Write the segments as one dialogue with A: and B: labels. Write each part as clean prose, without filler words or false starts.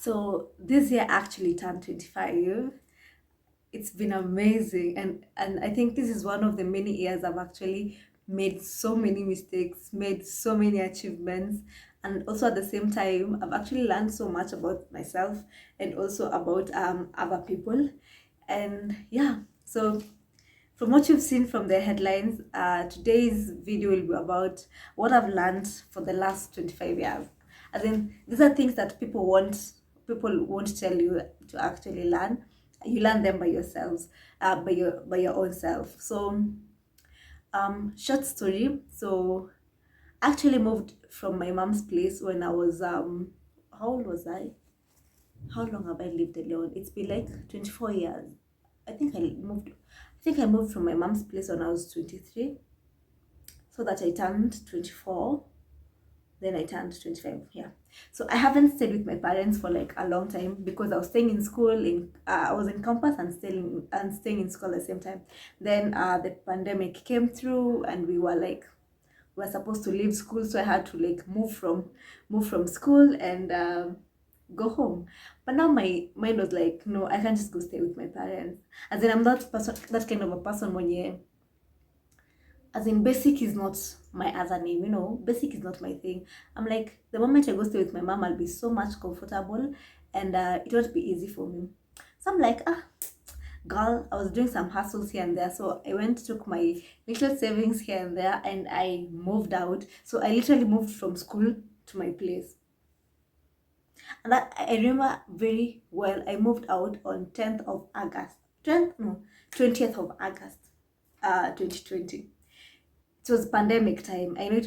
A: So this year actually turned 25. It's been amazing, and I think this is one of the many years I've actually made so many mistakes, made so many achievements, and also at the same time I've actually learned so much about myself and also about other people. And yeah, so from what you've seen from the headlines, today's video will be about what I've learned for the last 25 years. As in, these are things that people won't tell you to actually learn. You learn them by yourselves, by your own self. So, short story. So, I actually moved from my mom's place when I was how old was I? How long have I lived alone? It's been like 24 years. I think I moved from my mom's place when I was 23, so that I turned 24, then I turned 25. Yeah. So I haven't stayed with my parents for like a long time because I was staying in school I was in campus and staying in school at the same time. Then the pandemic came through and we were supposed to leave school, so I had to like move from school and go home. But now my mind was like, no, I can't just go stay with my parents. As in, I'm that kind of a person when you, as in, basic is not my other name, basic is not my thing. I'm like, the moment I go stay with my mom, I'll be so much comfortable and it won't be easy for me. So I'm like, girl, I was doing some hustles here and there. So I went, took my little savings here and there, and I moved out. So I literally moved from school to my place. And that I remember very well. I moved out on 10th of August. 10th, no, 20th of August, 2020. It was pandemic time. I know it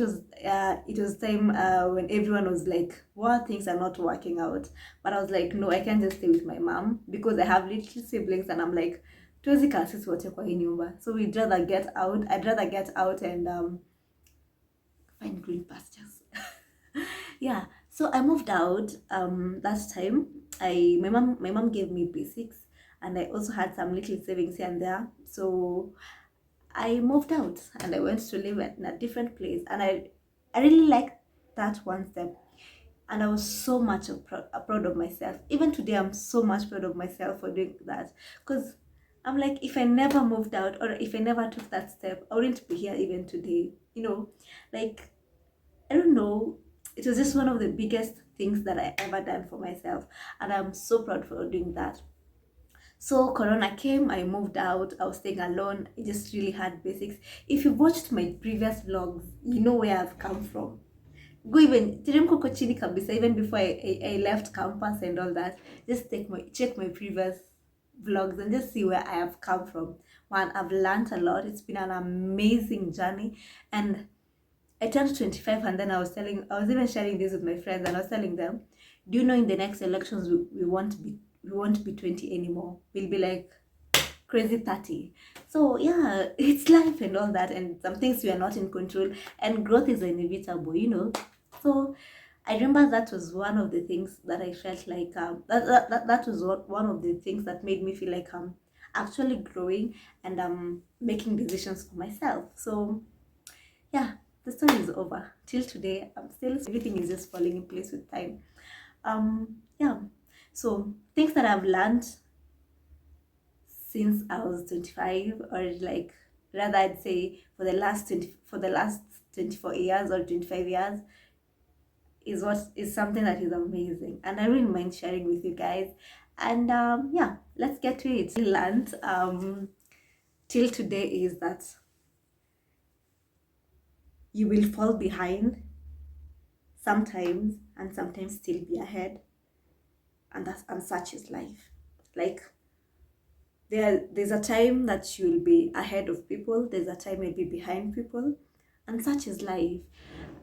A: was time when everyone was like, "Well, things are not working out." But I was like, "No, I can't just stay with my mom because I have little siblings, and I'm like, tuwezi kaa sisi wote kwa hii nyumba. So we'd rather get out. I'd rather get out and find green pastures." Yeah. So I moved out. That time, my mom gave me basics, and I also had some little savings here and there. So I moved out and I went to live in a different place, and I really liked that one step, and I was so much proud of myself. Even today, I'm so much proud of myself for doing that, because I'm like, if I never moved out or if I never took that step, I wouldn't be here even today. Like, I don't know. It was just one of the biggest things that I ever done for myself, and I'm so proud for doing that. So Corona came, I moved out, I was staying alone. I just really had basics. If you watched my previous vlogs, you know where I've come from. Go even teremko huko chini kabisa, even before I left campus and all that. Just check my previous vlogs and just see where I have come from. Man, I've learned a lot. It's been an amazing journey. And I turned 25, and then I was even sharing this with my friends, and I was telling them, do you know in the next elections we won't be 20 anymore. We'll be like crazy 30. So yeah, it's life and all that, and some things we are not in control, and growth is inevitable. So I remember that was one of the things that I felt like that was one of the things that made me feel like I'm actually growing and I'm making decisions for myself. So yeah, the story is over. Till today, I'm still, everything is just falling in place with time. Yeah. So things that I've learned since I was 25, or like rather I'd say for the last 24 years or 25 years, is something that is amazing, and I really mind sharing with you guys. And yeah, let's get to it. Learned till today is that you will fall behind sometimes and sometimes still be ahead, and such is life. Like, there's a time that you'll be ahead of people, there's a time you'll be behind people, and such is life.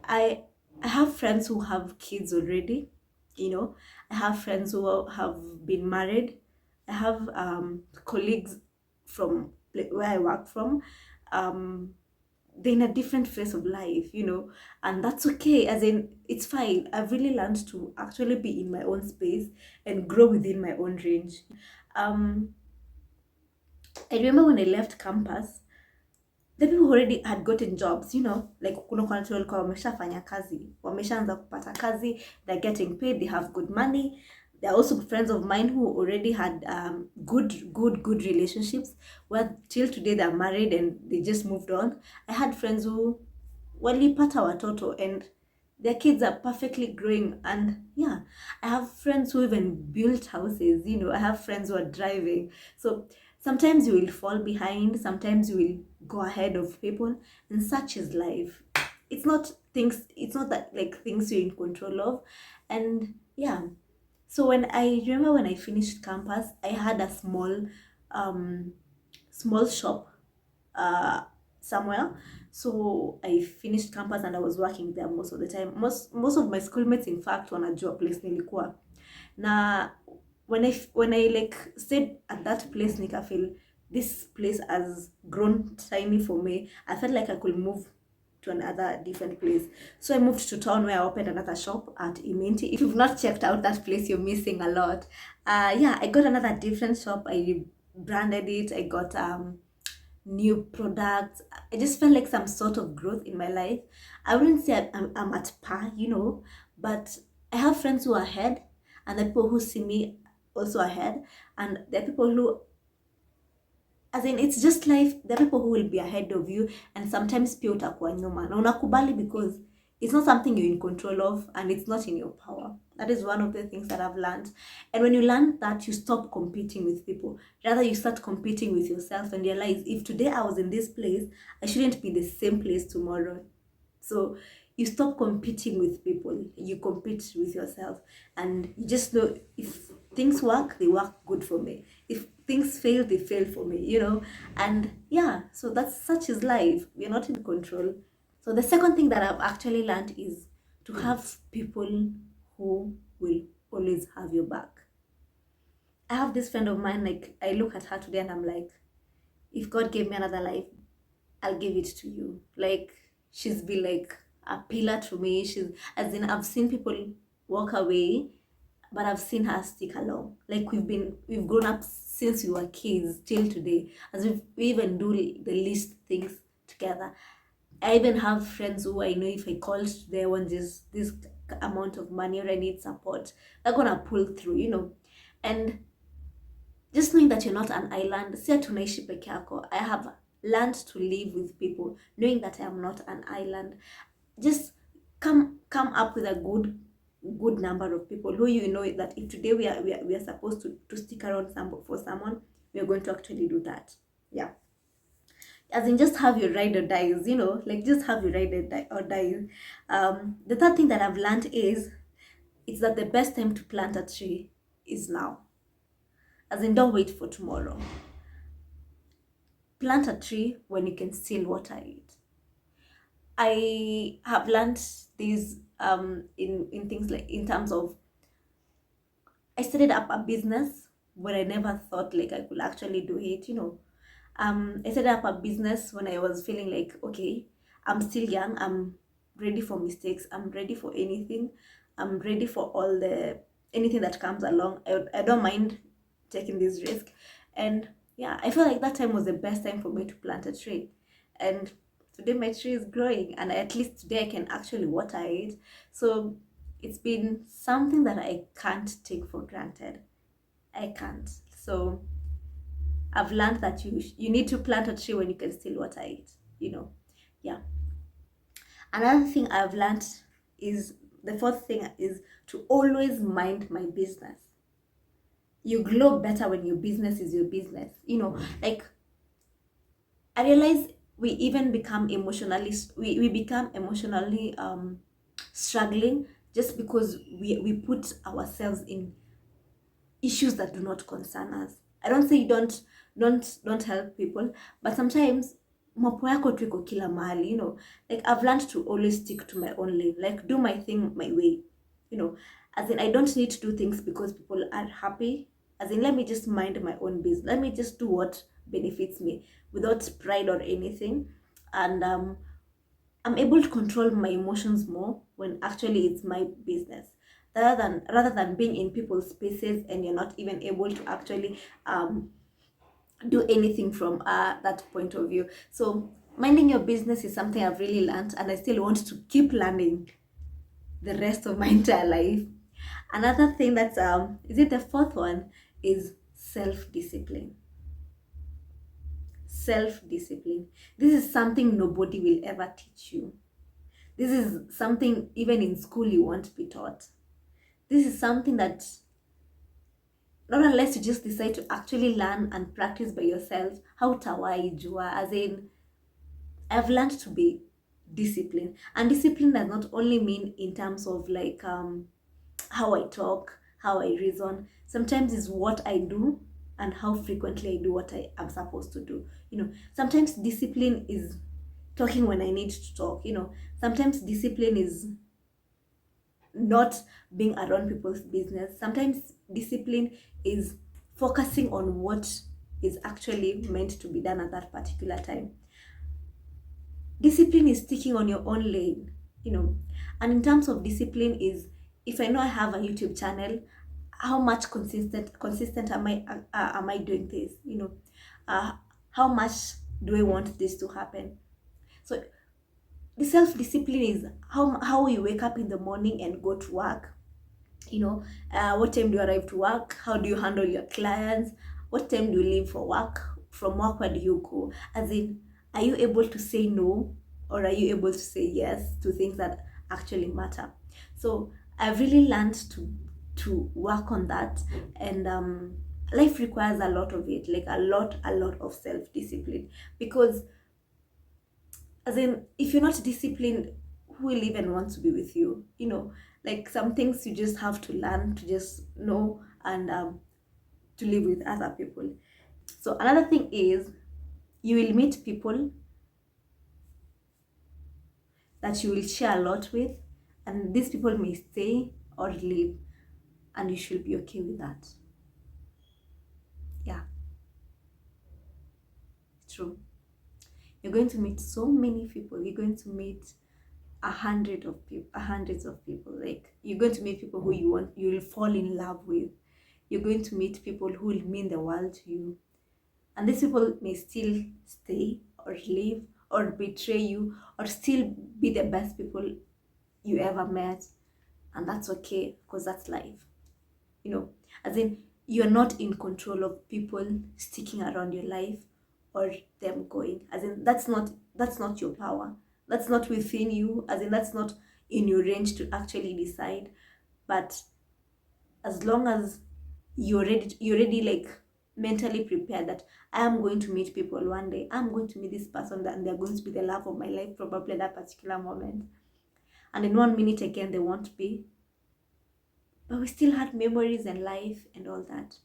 A: I i have friends who have kids already. I have friends who have been married. I have colleagues from where I work from. um they're in a different phase of life, and that's okay. As in, it's fine. I've really learned to actually be in my own space and grow within my own range. um I remember when I left campus, the people who already had gotten jobs, like kuna kwa walikuwa wameshafanya kazi, wameshaanza kupata kazi, they're getting paid, they have good money. There are also friends of mine who already had good relationships, where till today they're married and they just moved on. I had friends who walipata watoto and their kids are perfectly growing. And yeah, I have friends who even built houses. I have friends who are driving. So sometimes you will fall behind, sometimes you will go ahead of people, and such is life. It's not that like things you're in control of. And yeah, so when I remember when I finished campus, I had a um small shop uh somewhere. So I finished campus and I was working there most of the time. Most of my schoolmates, in fact, wanajua place nilikuwa. Na when I like stayed at that place, nika feel this place has grown tiny for me. I felt like I could move to another different place. So I moved to town where I opened another shop at Imenti. If you've not checked out that place, you're missing a lot. Yeah, I got another different shop. I branded it. I got new products. I just felt like some sort of growth in my life. I wouldn't say I'm at par, but I have friends who are ahead, and the people who see me also ahead, and there are people who, as in, it's just life. There are people who will be ahead of you, and sometimes pia utakuwa nyuma na unakubali, because it's not something you're in control of and it's not in your power. That is one of the things that I've learned. And when you learn that, you stop competing with people. Rather, you start competing with yourself and realize, if today I was in this place, I shouldn't be the same place tomorrow. So you stop competing with people, you compete with yourself, and you just know, if things work, they work good for me. If things fail, they fail for me. And yeah, so that's such is life. We're not in control. So the second thing that I've actually learned is to have people who will always have your back. I have this friend of mine, like, I look at her today and I'm like, if God gave me another life, I'll give it to you. Like, she's been like a pillar to me. She's, as in, I've seen people walk away, but I've seen her stick along. Like, we've grown up since we were kids till today, as we even do the least things together. I even have friends who I know, if I called today, I want this amount of money, or I need support, they're gonna pull through. And just knowing that you're not an island, si ati unaishi peke yako. I have learned to live with people, knowing that I am not an island. Just come up with a good number of people who that if today we are supposed to stick around for someone, we are going to actually do that. Yeah. As in, just have your ride or dies, like, just have your ride or dies. The third thing that I've learned is, it's that the best time to plant a tree is now. As in, don't wait for tomorrow. Plant a tree when you can still water it. I have learned this in things like, in terms of, I started up a business when I never thought like I could actually do it. I set up a business when I was feeling like, okay, I'm still young, I'm ready for mistakes, I'm ready for anything, I'm ready for anything that comes along. I don't mind taking this risk. And yeah, I feel like that time was the best time for me to plant a tree. And today my tree is growing, and at least today I can actually water it. So it's been something that I can't take for granted. I can't. So I've learned that you need to plant a tree when you can still water it. Yeah. Another thing I've learned is, the fourth thing is, to always mind my business. You glow better when your business is your business. Like, I realize we even become we become emotionally struggling just because we put ourselves in issues that do not concern us. I don't say don't help people, but sometimes mapo yako tu iko kila mahali. Like, I've learned to always stick to my own lane, like, do my thing my way. As in, I don't need to do things because people are happy. As in, let me just mind my own business, let me just do what benefits me without pride or anything. And I'm able to control my emotions more when actually it's my business, rather than being in people's spaces and you're not even able to actually do anything from that point of view. So minding your business is something I've really learned, and I still want to keep learning the rest of my entire life. Another thing that's is it the fourth one is self-discipline. Self-discipline. This is something nobody will ever teach you. This is something even in school you won't be taught. This is something that not unless you just decide to actually learn and practice by yourself, how tawaijua, as in I've learned to be disciplined. And discipline does not only mean in terms of like how I talk, how I reason. Sometimes it's what I do and how frequently I do what I am supposed to do. Sometimes discipline is talking when I need to talk. Sometimes discipline is not being around people's business. Sometimes discipline is focusing on what is actually meant to be done at that particular time. Discipline is sticking on your own lane, and in terms of discipline is, if I know I have a YouTube channel, how much consistent am I doing this, uh, how much do I want this to happen. So the self-discipline is how you wake up in the morning and go to work. What time do you arrive to work? How do you handle your clients? What time do you leave for work? From work, where do you go? As in, are you able to say no, or are you able to say yes to things that actually matter? So I've really learned to work on that, and life requires a lot of it, like a lot of self-discipline, because as in, if you're not disciplined, who will even want to be with you? Like some things you just have to learn to just know, and to live with other people. So another thing is, you will meet people that you will share a lot with, and these people may stay or leave, and you should be okay with that. Yeah, true. You're going to meet so many people. You're going to meet hundreds of people. Like, you're going to meet people who you will fall in love with. You're going to meet people who will mean the world to you, and these people may still stay or leave or betray you, or still be the best people you ever met, and that's okay, because that's life. As in, you're not in control of people sticking around your life or them going. As in, that's not your power. That's not within you. As in, that's not in your range to actually decide. But as long as you're already like mentally prepared that I am going to meet people one day, I'm going to meet this person, and they're going to be the love of my life probably at that particular moment, and in 1 minute again they won't be, but we still had memories and life and all that.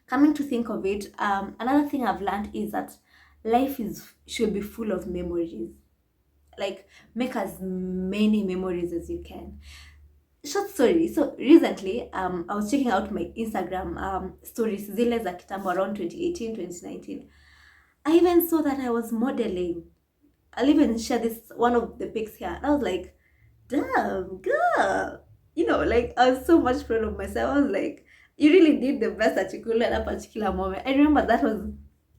A: Coming to think of it, another thing I've learned is that life should be full of memories. Like, make as many memories as you can. Short story. So recently, I was checking out my Instagram stories, zile za kitambo around 2018, 2019. I even saw that I was modeling. I'll even share this one of the pics here. And I was like, damn, girl. Like, I was so much proud of myself. I was like, you really did the best that you could at that particular moment. I remember that was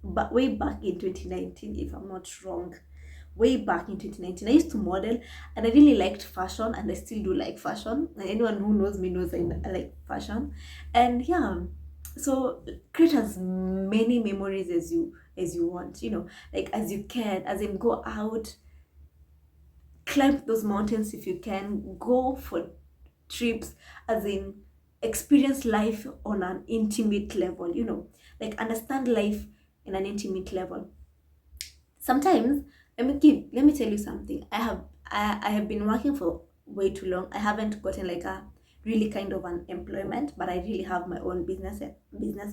A: way back in 2019, if I'm not wrong. Way back in 2019, I used to model, and I really liked fashion, and I still do like fashion. And anyone who knows me knows I like fashion. And yeah, so create as many memories as you want, like as you can, as in go out, climb those mountains if you can, go for trips, as in experience life on an intimate level, like understand life in an intimate level. Sometimes, let me tell you something. I have been working for way too long. I haven't gotten like a really kind of an employment, but I really have my own business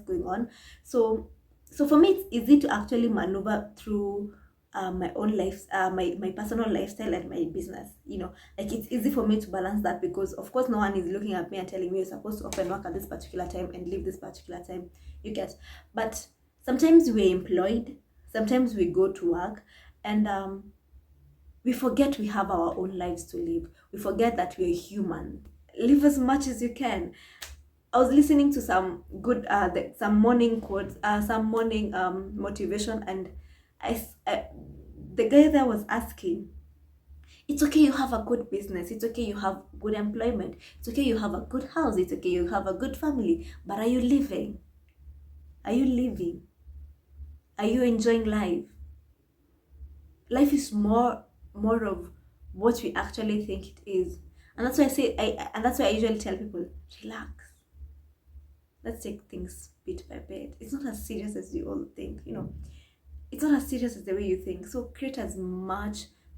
A: going on. So for me, it's easy to actually maneuver through my own life, my personal lifestyle and my business. Like, it's easy for me to balance that, because of course no one is looking at me and telling me you're supposed to open work at this particular time and leave this particular time. You get, but sometimes we're employed, sometimes we go to work, and we forget we have our own lives to live. We forget that we're human. Live as much as you can. I was listening to some good some morning quotes, some morning motivation, and I the guy there was asking, It's okay you have a good business. It's okay you have good employment. It's okay you have a good house. It's okay you have a good family. But are you living? Are you living? Are you enjoying life? Life is more of what we actually think it is. And that's why and that's why I usually tell people, relax. Let's take things bit by bit. It's not as serious as you all think, It's not as serious as the way you think. So create as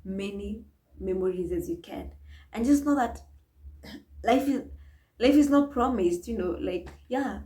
A: many memories as you can. And just know that life is life is not promised, like, yeah,